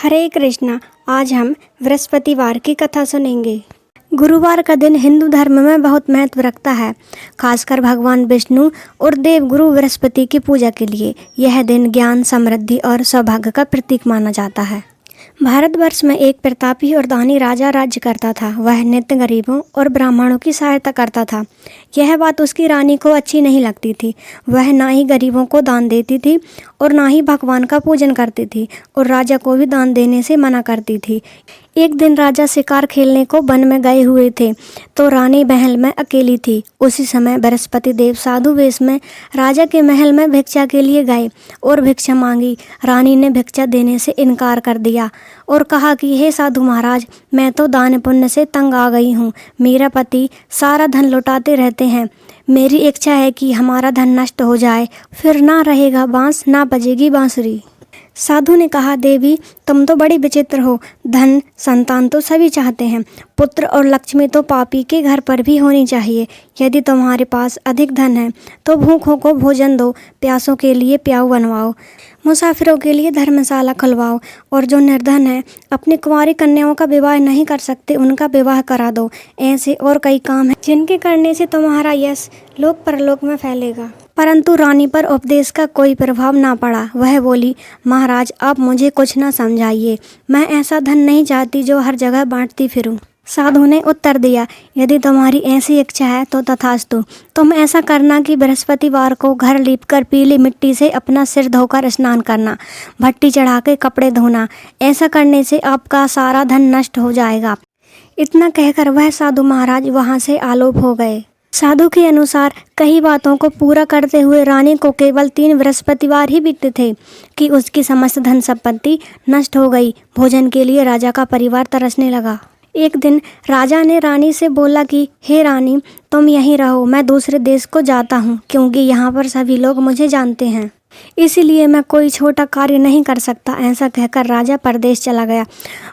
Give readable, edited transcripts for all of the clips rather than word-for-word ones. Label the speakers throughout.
Speaker 1: हरे कृष्णा। आज हम बृहस्पतिवार की कथा सुनेंगे। गुरुवार का दिन हिंदू धर्म में बहुत महत्व रखता है, खासकर भगवान विष्णु और देव गुरु बृहस्पति की पूजा के लिए। यह दिन ज्ञान, समृद्धि और सौभाग्य का प्रतीक माना जाता है। भारतवर्ष में एक प्रतापी और दानी राजा राज्य करता था। वह नित्य गरीबों और ब्राह्मणों की सहायता करता था। यह बात उसकी रानी को अच्छी नहीं लगती थी। वह ना ही गरीबों को दान देती थी और ना ही भगवान का पूजन करती थी, और राजा को भी दान देने से मना करती थी। एक दिन राजा शिकार खेलने को वन में गए हुए थे, तो रानी महल में अकेली थी। उसी समय बृहस्पति देव साधु वेश में राजा के महल में भिक्षा के लिए गए और भिक्षा मांगी। रानी ने भिक्षा देने से इनकार कर दिया और कहा कि हे साधु महाराज, मैं तो दान पुण्य से तंग आ गई हूँ। मेरा पति सारा धन लुटाते रहते हैं। मेरी इच्छा है कि हमारा धन नष्ट हो जाए, फिर ना रहेगा बांस, ना बजेगी बांसुरी। साधु ने कहा, देवी तुम तो बड़ी विचित्र हो। धन संतान तो सभी चाहते हैं, पुत्र और लक्ष्मी तो पापी के घर पर भी होनी चाहिए। यदि तुम्हारे पास अधिक धन है तो भूखों को भोजन दो, प्यासों के लिए प्याऊ बनवाओ, मुसाफिरों के लिए धर्मशाला खुलवाओ, और जो निर्धन है, अपनी कुंवारी कन्याओं का विवाह नहीं कर सकते, उनका विवाह करा दो। ऐसे और कई काम हैं जिनके करने से तुम्हारा यश लोक परलोक में फैलेगा। परंतु रानी पर उपदेश का कोई प्रभाव ना पड़ा। वह बोली, महाराज आप मुझे कुछ ना समझाइए। मैं ऐसा धन नहीं चाहती जो हर जगह बांटती फिरूं। साधु ने उत्तर दिया, यदि तुम्हारी ऐसी इच्छा है तो तथास्तु। तुम ऐसा करना कि बृहस्पतिवार को घर लीपकर पीली मिट्टी से अपना सिर धोकर स्नान करना, भट्टी चढ़ा के कपड़े धोना। ऐसा करने से आपका सारा धन नष्ट हो जाएगा। इतना कहकर वह साधु महाराज वहां से आलोप हो गए। साधु के अनुसार कई बातों को पूरा करते हुए रानी को केवल 3 बृहस्पतिवार ही बीते थे कि उसकी समस्त धन संपत्ति नष्ट हो गई। भोजन के लिए राजा का परिवार तरसने लगा। एक दिन राजा ने रानी से बोला कि हे रानी, तुम यहीं रहो, मैं दूसरे देश को जाता हूँ, क्योंकि यहाँ पर सभी लोग मुझे जानते हैं, इसीलिए मैं कोई छोटा कार्य नहीं कर सकता। ऐसा कहकर राजा परदेश चला गया।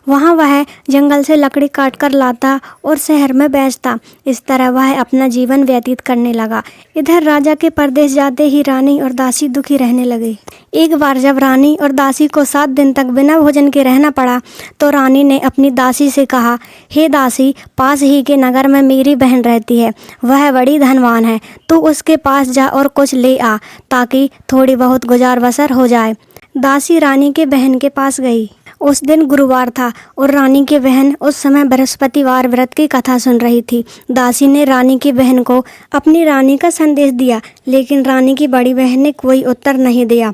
Speaker 1: वहाँ वह जंगल से लकड़ी काट कर लाता और शहर में बेचता। इस तरह वह अपना जीवन व्यतीत करने लगा। इधर राजा के परदेश जाते ही रानी और दासी दुखी रहने लगे। एक बार जब रानी और दासी को 7 दिन तक बिना भोजन के रहना पड़ा, तो रानी ने अपनी दासी से कहा, हे दासी, पास ही के नगर में मेरी बहन रहती है, वह बड़ी धनवान है, तू उसके पास जा और कुछ ले आ, ताकि थोड़ी बहुत गुजार बसर हो जाए। दासी रानी के बहन के पास गई। उस दिन गुरुवार था और रानी की बहन उस समय बृहस्पतिवार व्रत की कथा सुन रही थी। दासी ने रानी की बहन को अपनी रानी का संदेश दिया, लेकिन रानी की बड़ी बहन ने कोई उत्तर नहीं दिया।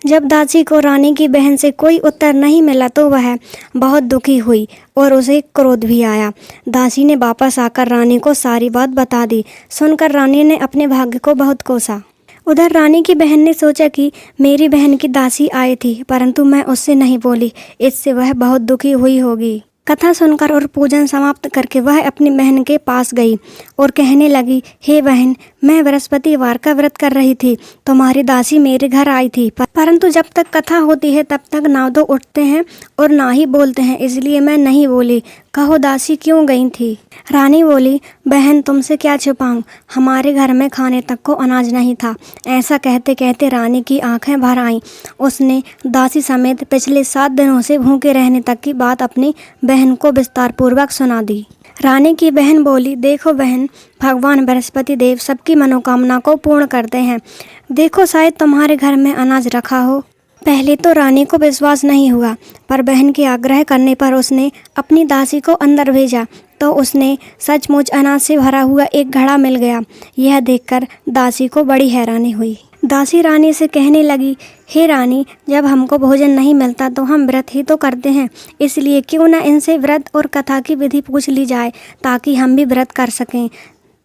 Speaker 1: जब दासी को रानी की बहन से कोई उत्तर नहीं मिला तो वह बहुत दुखी हुई और उसे क्रोध भी आया। दासी ने वापस आकर रानी को सारी बात बता दी। सुनकर रानी ने अपने भाग्य को बहुत कोसा। उधर रानी की बहन ने सोचा कि मेरी बहन की दासी आई थी, परंतु मैं उससे नहीं बोली, इससे वह बहुत दुखी हुई होगी। कथा सुनकर और पूजन समाप्त करके वह अपनी बहन के पास गई और कहने लगी, हे बहन, मैं बृहस्पतिवार का व्रत कर रही थी, तुम्हारी दासी मेरे घर आई थी, परंतु जब तक कथा होती है तब तक ना तो उठते हैं और ना ही बोलते हैं, इसलिए मैं नहीं बोली। कहो दासी क्यों गई थी? रानी बोली, बहन तुमसे क्या छुपाऊं, हमारे घर में खाने तक को अनाज नहीं था। ऐसा कहते कहते रानी की आंखें भर आईं। उसने दासी समेत पिछले 7 दिनों से भूखे रहने तक की बात अपनी बहन को विस्तार पूर्वक सुना दी। रानी की बहन बोली, देखो बहन, भगवान बृहस्पति देव सबकी मनोकामना को पूर्ण करते हैं। देखो शायद तुम्हारे घर में अनाज रखा हो। पहले तो रानी को विश्वास नहीं हुआ, पर बहन के आग्रह करने पर उसने अपनी दासी को अंदर भेजा, तो उसने सचमुच अनाज से भरा हुआ एक घड़ा मिल गया। यह देखकर दासी को बड़ी हैरानी हुई। दासी रानी से कहने लगी, हे रानी, जब हमको भोजन नहीं मिलता तो हम व्रत ही तो करते हैं, इसलिए क्यों न इनसे व्रत और कथा की विधि पूछ ली जाए, ताकि हम भी व्रत कर सकें।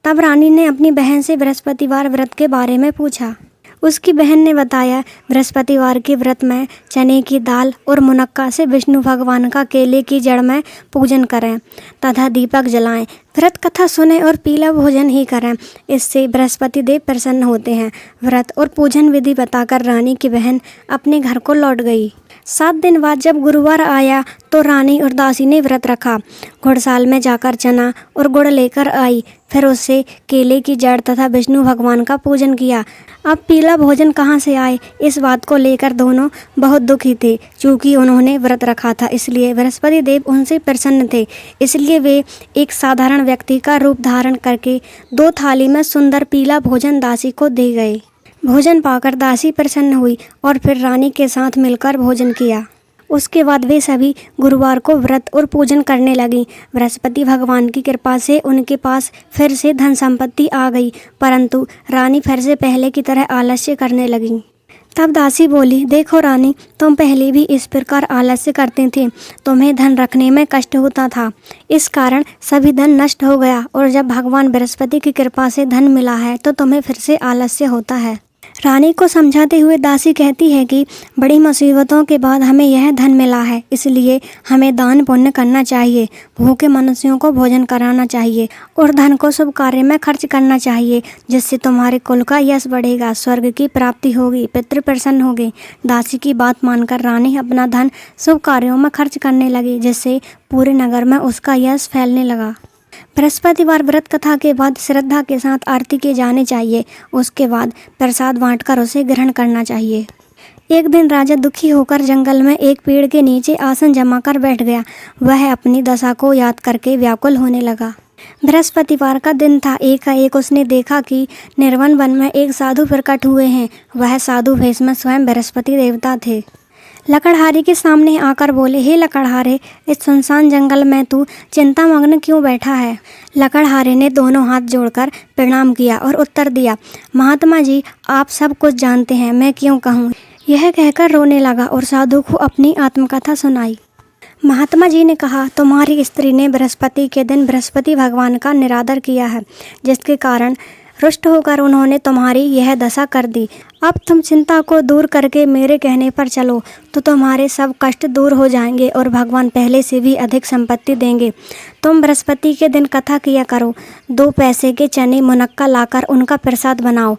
Speaker 1: तब रानी ने अपनी बहन से बृहस्पतिवार व्रत के बारे में पूछा। उसकी बहन ने बताया, बृहस्पतिवार के व्रत में चने की दाल और मुनक्का से विष्णु भगवान का केले की जड़ में पूजन करें तथा दीपक जलाएं। व्रत कथा सुने और पीला भोजन ही करें, इससे बृहस्पति देव प्रसन्न होते हैं। व्रत और पूजन विधि बताकर रानी की बहन अपने घर को लौट गई। 7 दिन बाद जब गुरुवार आया तो रानी और दासी ने व्रत रखा। घुड़साल में जाकर चना और गुड़ लेकर आई, फिर उससे केले की जड़ तथा विष्णु भगवान का पूजन किया। अब पीला भोजन कहाँ से आए, इस बात को लेकर दोनों बहुत दुखी थे। चूँकि उन्होंने व्रत रखा था इसलिए बृहस्पति देव उनसे प्रसन्न थे। इसलिए वे एक साधारण व्यक्ति का रूप धारण करके 2 थाली में सुंदर पीला भोजन दासी को दे गए। भोजन पाकर दासी प्रसन्न हुई और फिर रानी के साथ मिलकर भोजन किया। उसके बाद वे सभी गुरुवार को व्रत और पूजन करने लगी। बृहस्पति भगवान की कृपा से उनके पास फिर से धन संपत्ति आ गई, परंतु रानी फिर से पहले की तरह आलस्य करने लगी। तब दासी बोली, देखो रानी, तुम पहले भी इस प्रकार आलस्य करते थे, तुम्हें धन रखने में कष्ट होता था, इस कारण सभी धन नष्ट हो गया, और जब भगवान बृहस्पति की कृपा से धन मिला है तो तुम्हें फिर से आलस्य होता है। रानी को समझाते हुए दासी कहती है कि बड़ी मुसीबतों के बाद हमें यह धन मिला है, इसलिए हमें दान पुण्य करना चाहिए, भूखे मनुष्यों को भोजन कराना चाहिए और धन को शुभ कार्य में खर्च करना चाहिए, जिससे तुम्हारे कुल का यश बढ़ेगा, स्वर्ग की प्राप्ति होगी, पितृ प्रसन्न होंगे। दासी की बात मानकर रानी अपना धन शुभ कार्यों में खर्च करने लगी, जिससे पूरे नगर में उसका यश फैलने लगा। बृहस्पतिवार व्रत कथा के बाद श्रद्धा के साथ आरती की जानी चाहिए। उसके बाद प्रसाद बांटकर उसे ग्रहण करना चाहिए। एक दिन राजा दुखी होकर जंगल में एक पेड़ के नीचे आसन जमाकर बैठ गया। वह अपनी दशा को याद करके व्याकुल होने लगा। बृहस्पतिवार का दिन था। एकाएक उसने देखा कि निर्वन वन में एक साधु प्रकट हुए हैं। वह साधु भेष में स्वयं बृहस्पति देवता थे। लकड़हारे के सामने आकर बोले, हे लकड़हारे, इस सुनसान जंगल में तू चिंतामग्न क्यों बैठा है? लकड़हारे ने दोनों हाथ जोड़कर प्रणाम किया और उत्तर दिया, महात्मा जी, आप सब कुछ जानते हैं, मैं क्यों कहूँ। यह कहकर रोने लगा और साधु को अपनी आत्मकथा सुनाई। महात्मा जी ने कहा, तुम्हारी स्त्री ने बृहस्पति के दिन बृहस्पति भगवान का निरादर किया है, जिसके कारण रुष्ट होकर उन्होंने तुम्हारी यह दशा कर दी। अब तुम चिंता को दूर करके मेरे कहने पर चलो तो तुम्हारे सब कष्ट दूर हो जाएंगे और भगवान पहले से भी अधिक संपत्ति देंगे। तुम बृहस्पति के दिन कथा किया करो। 2 पैसे के चने मुनक्का लाकर उनका प्रसाद बनाओ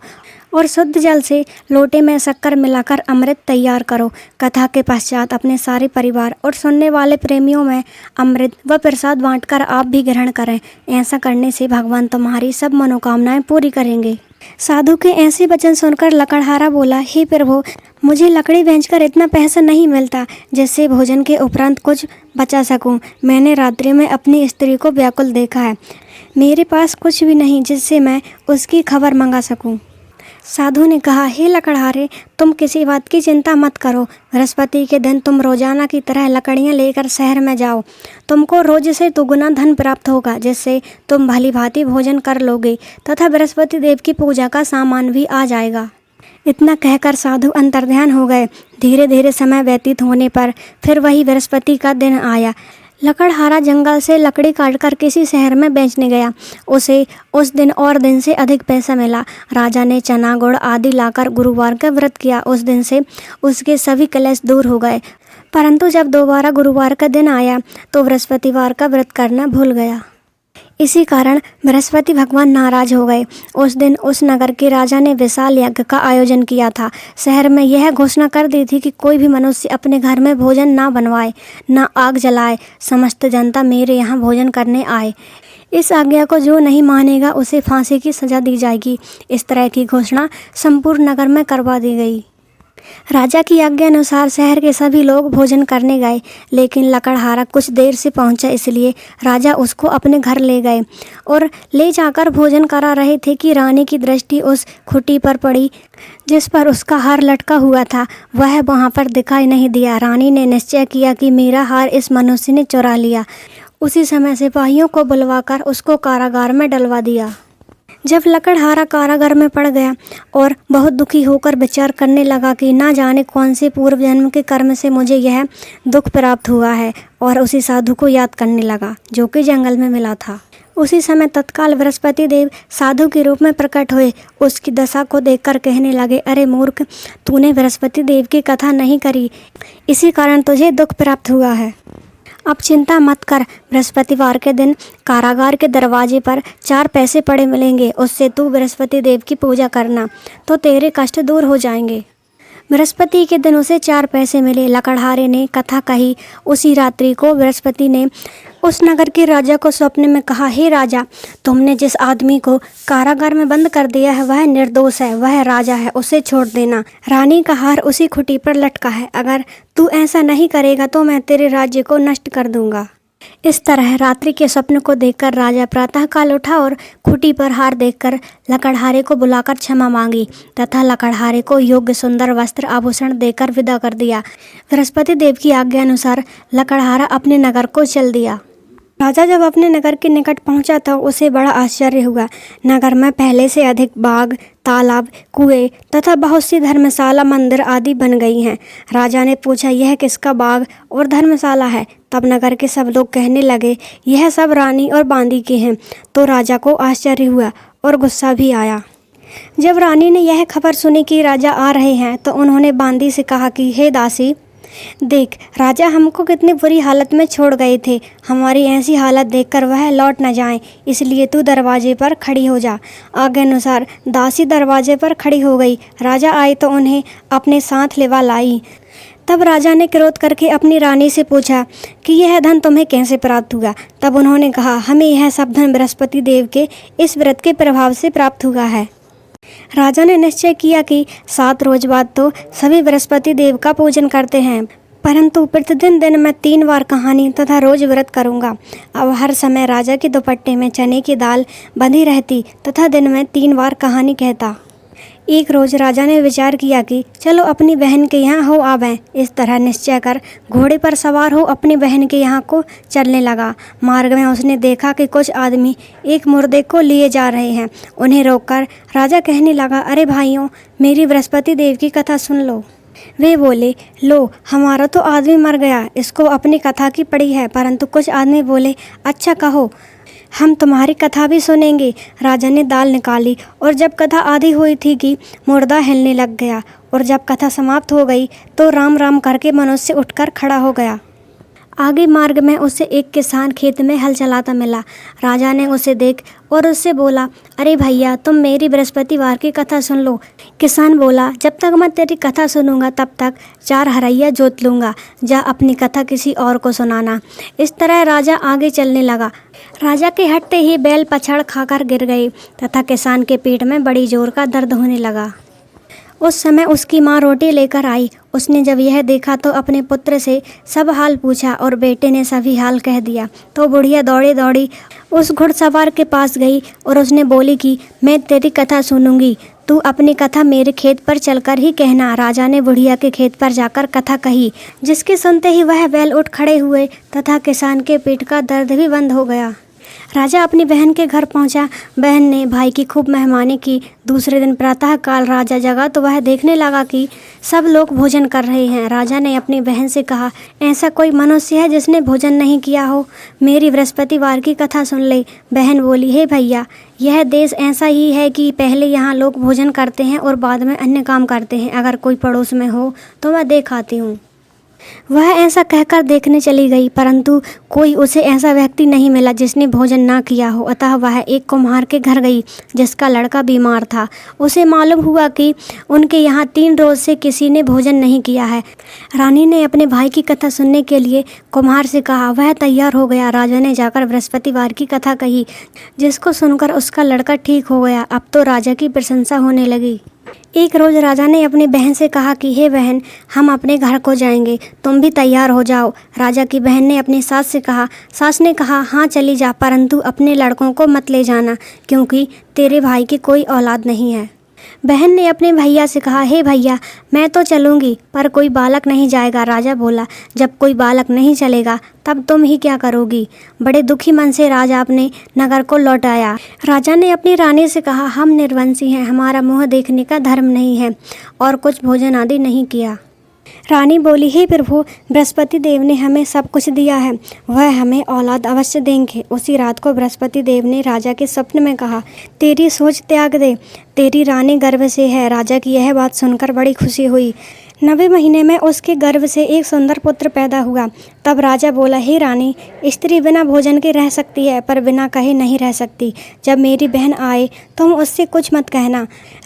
Speaker 1: और शुद्ध जल से लोटे में शक्कर मिलाकर अमृत तैयार करो। कथा के पश्चात अपने सारे परिवार और सुनने वाले प्रेमियों में अमृत व प्रसाद बांटकर आप भी ग्रहण करें। ऐसा करने से भगवान तुम्हारी सब मनोकामनाएं पूरी करेंगे। साधु के ऐसे वचन सुनकर लकड़हारा बोला, हे प्रभु, मुझे लकड़ी बेचकर इतना पैसा नहीं मिलता जिससे भोजन के उपरांत कुछ बचा सकूं। मैंने रात्रि में अपनी स्त्री को व्याकुल देखा है। मेरे पास कुछ भी नहीं जिससे मैं उसकी खबर मंगा सकूं। साधु ने कहा, हे लकड़हारे, तुम किसी बात की चिंता मत करो। बृहस्पति के दिन तुम रोजाना की तरह लकड़ियाँ लेकर शहर में जाओ। तुमको रोज से दुगुना धन प्राप्त होगा, जिससे तुम भली भांति भोजन कर लोगे तथा बृहस्पति देव की पूजा का सामान भी आ जाएगा। इतना कहकर साधु अंतर्ध्यान हो गए। धीरे धीरे समय व्यतीत होने पर फिर वही बृहस्पति का दिन आया। लकड़हारा जंगल से लकड़ी काटकर किसी शहर में बेचने गया। उसे उस दिन और दिन से अधिक पैसा मिला। राजा ने चना गुड़ आदि लाकर गुरुवार का व्रत किया। उस दिन से उसके सभी क्लेश दूर हो गए। परंतु जब दोबारा गुरुवार का दिन आया तो बृहस्पतिवार का व्रत करना भूल गया। इसी कारण बृहस्पति भगवान नाराज हो गए। उस दिन उस नगर के राजा ने विशाल यज्ञ का आयोजन किया था। शहर में यह घोषणा कर दी थी कि कोई भी मनुष्य अपने घर में भोजन ना बनवाए, ना आग जलाए। समस्त जनता मेरे यहाँ भोजन करने आए। इस आज्ञा को जो नहीं मानेगा उसे फांसी की सजा दी जाएगी। इस तरह की घोषणा संपूर्ण नगर में करवा दी गई। राजा की आज्ञा अनुसार शहर के सभी लोग भोजन करने गए, लेकिन लकड़हारा कुछ देर से पहुंचा, इसलिए राजा उसको अपने घर ले गए और ले जाकर भोजन करा रहे थे कि रानी की दृष्टि उस खुटी पर पड़ी जिस पर उसका हार लटका हुआ था। वह वहां पर दिखाई नहीं दिया। रानी ने निश्चय किया कि मेरा हार इस मनुष्य ने चुरा लिया। उसी समय सिपाहियों को बुलवाकर उसको कारागार में डलवा दिया। जब लकड़हारा कारागार में पड़ गया और बहुत दुखी होकर विचार करने लगा कि ना जाने कौन से पूर्व जन्म के कर्म से मुझे यह दुख प्राप्त हुआ है, और उसी साधु को याद करने लगा जो कि जंगल में मिला था। उसी समय तत्काल बृहस्पति देव साधु के रूप में प्रकट हुए। उसकी दशा को देखकर कहने लगे, अरे मूर्ख, तूने बृहस्पति देव की कथा नहीं करी, इसी कारण तुझे दुख प्राप्त हुआ है। अब चिंता मत कर, बृहस्पतिवार के दिन कारागार के दरवाजे पर 4 पैसे पड़े मिलेंगे। उससे तू बृहस्पति देव की पूजा करना तो तेरे कष्ट दूर हो जाएंगे। बृहस्पति के दिन उसे 4 पैसे मिले। लकड़हारे ने कथा कही। उसी रात्रि को बृहस्पति ने उस नगर के राजा को स्वप्न में कहा, हे राजा, तुमने जिस आदमी को कारागार में बंद कर दिया है वह निर्दोष है, वह राजा है, उसे छोड़ देना। रानी का हार उसी खूंटी पर लटका है, अगर तू ऐसा नहीं करेगा तो मैं तेरे राज्य को नष्ट कर दूंगा। इस तरह रात्रि के स्वप्न को देखकर राजा प्रातःकाल उठा और खूंटी पर हार देखकर लकड़हारे को बुलाकर क्षमा मांगी तथा लकड़हारे को योग्य सुंदर वस्त्र आभूषण देकर विदा कर दिया। बृहस्पति देव की आज्ञा अनुसार लकड़हारा अपने नगर को चल दिया। राजा जब अपने नगर के निकट पहुंचा तो उसे बड़ा आश्चर्य हुआ। नगर में पहले से अधिक बाग, तालाब, कुएं तथा बहुत सी धर्मशाला, मंदिर आदि बन गई हैं। राजा ने पूछा, यह किसका बाग और धर्मशाला है? तब नगर के सब लोग कहने लगे, यह सब रानी और बांदी के हैं। तो राजा को आश्चर्य हुआ और गुस्सा भी आया। जब रानी ने यह खबर सुनी कि राजा आ रहे हैं तो उन्होंने बांदी से कहा कि हे दासी, देख, राजा हमको कितनी बुरी हालत में छोड़ गए थे। हमारी ऐसी हालत देखकर वह लौट न जाएं, इसलिए तू दरवाजे पर खड़ी हो जा। आज्ञा अनुसार दासी दरवाजे पर खड़ी हो गई। राजा आए तो उन्हें अपने साथ लेवा लाई। तब राजा ने क्रोध करके अपनी रानी से पूछा कि यह धन तुम्हें कैसे प्राप्त हुआ? तब उन्होंने कहा, हमें यह सब धन बृहस्पति देव के इस व्रत के प्रभाव से प्राप्त हुआ है। राजा ने निश्चय किया कि 7 रोज बाद तो सभी बृहस्पति देव का पूजन करते हैं, परंतु प्रतिदिन दिन में 3 बार कहानी तथा रोज व्रत करूंगा। अब हर समय राजा के दुपट्टे में चने की दाल बंधी रहती तथा दिन में 3 बार कहानी कहता। एक रोज राजा ने विचार किया कि चलो अपनी बहन के यहाँ हो आवें। इस तरह निश्चय कर घोड़े पर सवार हो अपनी बहन के यहाँ को चलने लगा। मार्ग में उसने देखा कि कुछ आदमी एक मुर्दे को लिए जा रहे हैं। उन्हें रोककर राजा कहने लगा, अरे भाइयों, मेरी बृहस्पति देव की कथा सुन लो। वे बोले, लो, हमारा तो आदमी मर गया, इसको अपनी कथा की पड़ी है। परंतु कुछ आदमी बोले, अच्छा कहो, हम तुम्हारी कथा भी सुनेंगे। राजा ने दाल निकाली और जब कथा आधी हुई थी कि मुर्दा हिलने लग गया, और जब कथा समाप्त हो गई तो राम राम करके मनुष्य उठकर खड़ा हो गया। आगे मार्ग में उसे एक किसान खेत में हल चलाता मिला। राजा ने उसे देख और उससे बोला, अरे भैया, तुम मेरी बृहस्पतिवार की कथा सुन लो। किसान बोला, जब तक मैं तेरी कथा सुनूंगा तब तक 4 हरैया जोत लूँगा। जा अपनी कथा किसी और को सुनाना। इस तरह राजा आगे चलने लगा। राजा के हटते ही बैल पछाड़ खाकर गिर गए तथा किसान के पेट में बड़ी जोर का दर्द होने लगा। उस समय उसकी माँ रोटी लेकर आई। उसने जब यह देखा तो अपने पुत्र से सब हाल पूछा और बेटे ने सभी हाल कह दिया। तो बुढ़िया दौड़ी दौड़ी उस घुड़सवार के पास गई और उसने बोली कि मैं तेरी कथा सुनूंगी, तू अपनी कथा मेरे खेत पर चलकर ही कहना। राजा ने बुढ़िया के खेत पर जाकर कथा कही, जिसके सुनते ही वह बैल उठ खड़े हुए तथा किसान के पेट का दर्द भी बंद हो गया। राजा अपनी बहन के घर पहुंचा। बहन ने भाई की खूब मेहमानी की। दूसरे दिन प्रातःकाल राजा जगा तो वह देखने लगा कि सब लोग भोजन कर रहे हैं। राजा ने अपनी बहन से कहा, ऐसा कोई मनुष्य है जिसने भोजन नहीं किया हो? मेरी बृहस्पतिवार की कथा सुन ले। बहन बोली, हे भैया, यह देश ऐसा ही है कि पहले यहाँ लोग भोजन करते हैं और बाद में अन्य काम करते हैं। अगर कोई पड़ोस में हो तो मैं देख आती हूँ। वह ऐसा कहकर देखने चली गई, परंतु कोई उसे ऐसा व्यक्ति नहीं मिला जिसने भोजन ना किया हो। अतः वह एक कुम्हार के घर गई जिसका लड़का बीमार था। उसे मालूम हुआ कि उनके यहाँ 3 रोज से किसी ने भोजन नहीं किया है। रानी ने अपने भाई की कथा सुनने के लिए कुम्हार से कहा। वह तैयार हो गया। राजा ने जाकर बृहस्पतिवार की कथा कही, जिसको सुनकर उसका लड़का ठीक हो गया। अब तो राजा की प्रशंसा होने लगी। एक रोज राजा ने अपनी बहन से कहा कि हे बहन, हम अपने घर को जाएंगे, तुम भी तैयार हो जाओ। राजा की बहन ने अपनी सास से कहा। सास ने कहा, हाँ चली जा, परंतु अपने लड़कों को मत ले जाना, क्योंकि तेरे भाई की कोई औलाद नहीं है। बहन ने अपने भैया से कहा, हे भैया, मैं तो चलूंगी, पर कोई बालक नहीं जाएगा। राजा बोला, जब कोई बालक नहीं चलेगा तब तुम ही क्या करोगी? बड़े दुखी मन से राजा अपने नगर को लौट आया। राजा ने अपनी रानी से कहा, हम निर्वंशी हैं, हमारा मुँह देखने का धर्म नहीं है, और कुछ भोजन आदि नहीं किया। रानी बोली, हे प्रभु, बृहस्पति देव ने हमें सब कुछ दिया है, वह हमें औलाद अवश्य देंगे। उसी रात को बृहस्पति देव ने राजा के स्वप्न में कहा, तेरी सोच त्याग दे, तेरी रानी गर्भ से है। राजा की यह बात सुनकर बड़ी खुशी हुई। 9वें महीने में उसके गर्भ से एक सुंदर पुत्र पैदा हुआ। तब राजा बोला, हे रानी, स्त्री बिना भोजन के रह सकती है पर बिना कहे नहीं रह सकती। जब मेरी बहन आए तुम उससे कुछ मत कहना।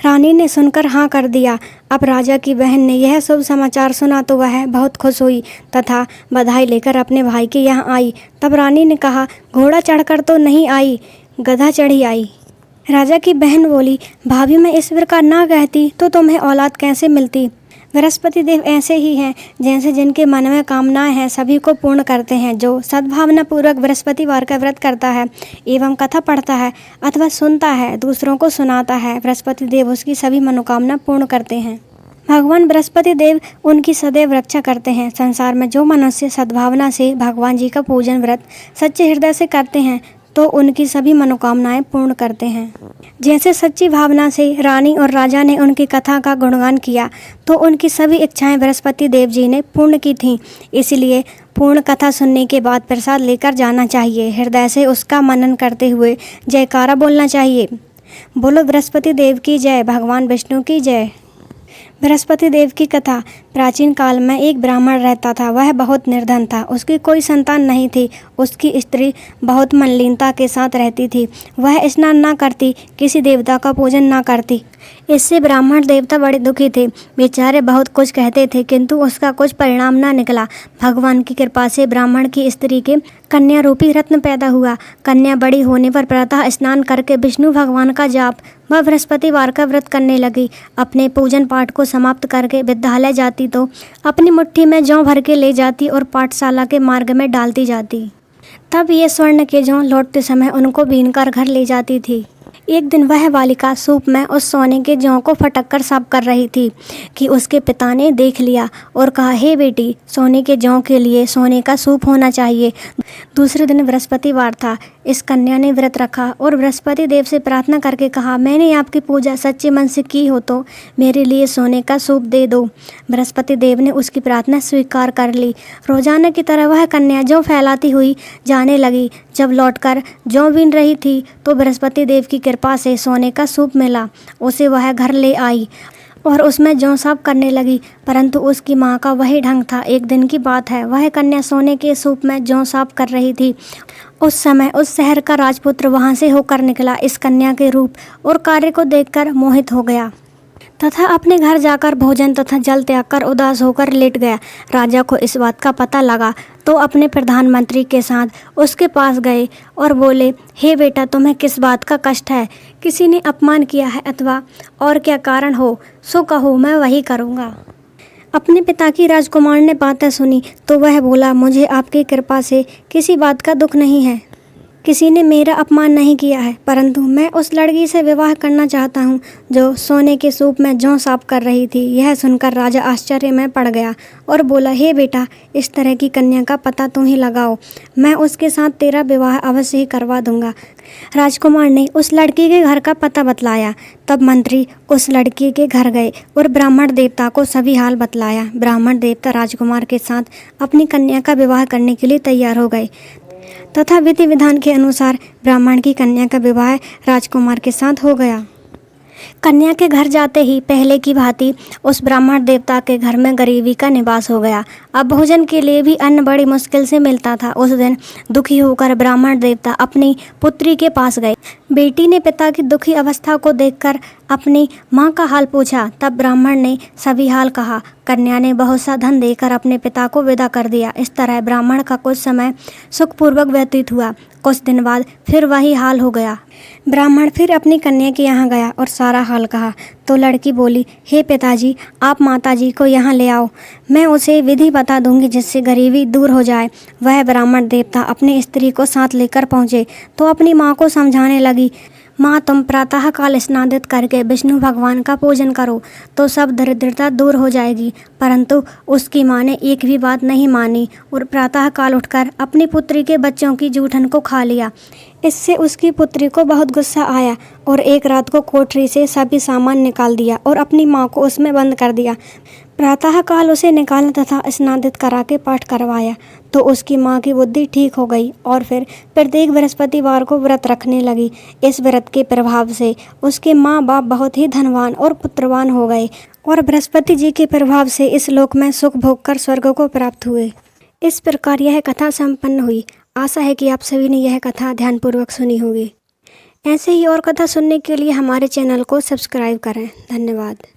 Speaker 1: रानी ने सुनकर हाँ कर दिया। अब राजा की बहन ने यह शुभ समाचार सुना तो वह बहुत खुश हुई तथा बधाई लेकर अपने भाई के यहाँ आई। तब रानी ने कहा, घोड़ा चढ़कर तो नहीं आई, गधा चढ़ी आई। राजा की बहन बोली, भाभी मैं इस प्रकार ना कहती तो तुम्हें औलाद कैसे मिलती। बृहस्पति देव ऐसे ही हैं जैसे जिनके मन में कामनाएं हैं सभी को पूर्ण करते हैं। जो सद्भावना पूर्वक बृहस्पतिवार का व्रत करता है एवं कथा पढ़ता है अथवा सुनता है, दूसरों को सुनाता है, बृहस्पति देव उसकी सभी मनोकामना पूर्ण करते हैं। भगवान बृहस्पति देव उनकी सदैव रक्षा करते हैं। संसार में जो मनुष्य सद्भावना से भगवान जी का पूजन व्रत सच्चे हृदय से करते हैं तो उनकी सभी मनोकामनाएं पूर्ण करते हैं। जैसे सच्ची भावना से रानी और राजा ने उनकी कथा का गुणगान किया तो उनकी सभी इच्छाएं बृहस्पति देव जी ने पूर्ण की थीं। इसलिए पूर्ण कथा सुनने के बाद प्रसाद लेकर जाना चाहिए। हृदय से उसका मनन करते हुए जयकारा बोलना चाहिए। बोलो बृहस्पति देव की जय, भगवान विष्णु की जय। बृहस्पति देव की कथा। प्राचीन काल में एक ब्राह्मण रहता था। वह बहुत निर्धन था। उसकी कोई संतान नहीं थी। उसकी स्त्री बहुत मलिनता के साथ रहती थी। वह स्नान ना करती, किसी देवता का पूजन ना करती। इससे ब्राह्मण देवता बड़े दुखी थे। बेचारे बहुत कुछ कहते थे किंतु उसका कुछ परिणाम ना निकला। भगवान की कृपा से ब्राह्मण की स्त्री के कन्या रूपी रत्न पैदा हुआ। कन्या बड़ी होने पर प्रातः स्नान करके विष्णु भगवान का जाप व बृहस्पतिवार का व्रत करने लगी। अपने पूजन पाठ को समाप्त करके विद्यालय जाती तो अपनी मुट्ठी में जौ भर के ले जाती और पाठशाला के मार्ग में डालती जाती। तब ये स्वर्ण के जौ लौटते समय उनको बीनकर घर ले जाती थी। एक दिन वह बालिका सूप में उस सोने के जौ को फटक कर साफ कर रही थी कि उसके पिता ने देख लिया और कहा, हे बेटी, सोने के जौ के लिए सोने का सूप होना चाहिए। दूसरे दिन बृहस्पतिवार था। इस कन्या ने व्रत रखा और बृहस्पति देव से प्रार्थना करके कहा, मैंने आपकी पूजा सच्चे मन से की हो तो मेरे लिए सोने का सूप दे दो। बृहस्पति देव ने उसकी प्रार्थना स्वीकार कर ली। रोजाना की तरह वह कन्या जौ फैलाती हुई जाने लगी। जब लौटकर जौ बीन रही थी तो बृहस्पति देव की कृपा से सोने का सूप मिला। उसे वह घर ले आई और उसमें जौ साफ करने लगी, परंतु उसकी माँ का वही ढंग था। एक दिन की बात है, वह कन्या सोने के सूप में जौ साफ कर रही थी। उस समय उस शहर का राजपुत्र वहां से होकर निकला। इस कन्या के रूप और कार्य को देखकर मोहित हो गया तथा अपने घर जाकर भोजन तथा जल त्याग कर उदास होकर लेट गया। राजा को इस बात का पता लगा तो अपने प्रधानमंत्री के साथ उसके पास गए और बोले, हे बेटा, तुम्हें किस बात का कष्ट है? किसी ने अपमान किया है अथवा और क्या कारण हो, सो कहो, मैं वही करूँगा। अपने पिता की राजकुमार ने बातें सुनी तो वह बोला, मुझे आपकी कृपा से किसी बात का दुख नहीं है। किसी ने मेरा अपमान नहीं किया है, परंतु मैं उस लड़की से विवाह करना चाहता हूँ जो सोने के सूप में जौ साफ कर रही थी। यह सुनकर राजा आश्चर्य में पड़ गया और बोला, हे बेटा, इस तरह की कन्या का पता तुम ही लगाओ, मैं उसके साथ तेरा विवाह अवश्य ही करवा दूंगा। राजकुमार ने उस लड़की के घर का पता बतलाया। तब मंत्री उस लड़की के घर गए और ब्राह्मण देवता को सभी हाल बतलाया। ब्राह्मण देवता राजकुमार के साथ अपनी कन्या का विवाह करने के लिए तैयार हो गए तथा विधि विधान के अनुसार ब्राह्मण की कन्या का विवाह राजकुमार के साथ हो गया। कन्या के घर जाते ही पहले की भांति उस ब्राह्मण देवता के घर में गरीबी का निवास हो गया। अब भोजन के लिए भी अन्न बड़ी मुश्किल से मिलता था। उस दिन दुखी होकर ब्राह्मण देवता अपनी पुत्री के पास गए। बेटी ने पिता की दुखी अवस्था को देखकर अपनी माँ का हाल पूछा। तब ब्राह्मण ने सभी हाल कहा। कन्या ने बहुत सा धन देकर अपने पिता को विदा कर दिया। इस तरह ब्राह्मण का कुछ समय सुखपूर्वक व्यतीत हुआ। कुछ दिन बाद फिर वही हाल हो गया। ब्राह्मण फिर अपनी कन्या के यहाँ गया और सारा हाल कहा तो लड़की बोली, हे पिताजी, आप माताजी को यहाँ ले आओ, मैं उसे विधि बता दूंगी जिससे गरीबी दूर हो जाए। वह ब्राह्मण देवता अपनी स्त्री को साथ लेकर पहुँचे तो अपनी माँ को समझाने लगी, माँ, तुम प्रातः काल स्नादित करके विष्णु भगवान का पूजन करो तो सब दरिद्रता दूर हो जाएगी। परंतु उसकी माँ ने एक भी बात नहीं मानी और प्रातः काल उठकर अपनी पुत्री के बच्चों की जूठन को खा लिया। इससे उसकी पुत्री को बहुत गुस्सा आया और एक रात को कोठरी से सभी सामान निकाल दिया और अपनी माँ को उसमें बंद कर दिया। प्रातःकाल उसे निकाला तथा स्नादित करा के पाठ करवाया तो उसकी माँ की बुद्धि ठीक हो गई और फिर प्रत्येक बृहस्पतिवार को व्रत रखने लगी। इस व्रत के प्रभाव से उसके माँ बाप बहुत ही धनवान और पुत्रवान हो गए और बृहस्पति जी के प्रभाव से इस लोक में सुख भोग कर स्वर्ग को प्राप्त हुए। इस प्रकार यह कथा संपन्न हुई। आशा है कि आप सभी ने यह कथा ध्यानपूर्वक सुनी होगी। ऐसे ही और कथा सुनने के लिए हमारे चैनल को सब्सक्राइब करें। धन्यवाद।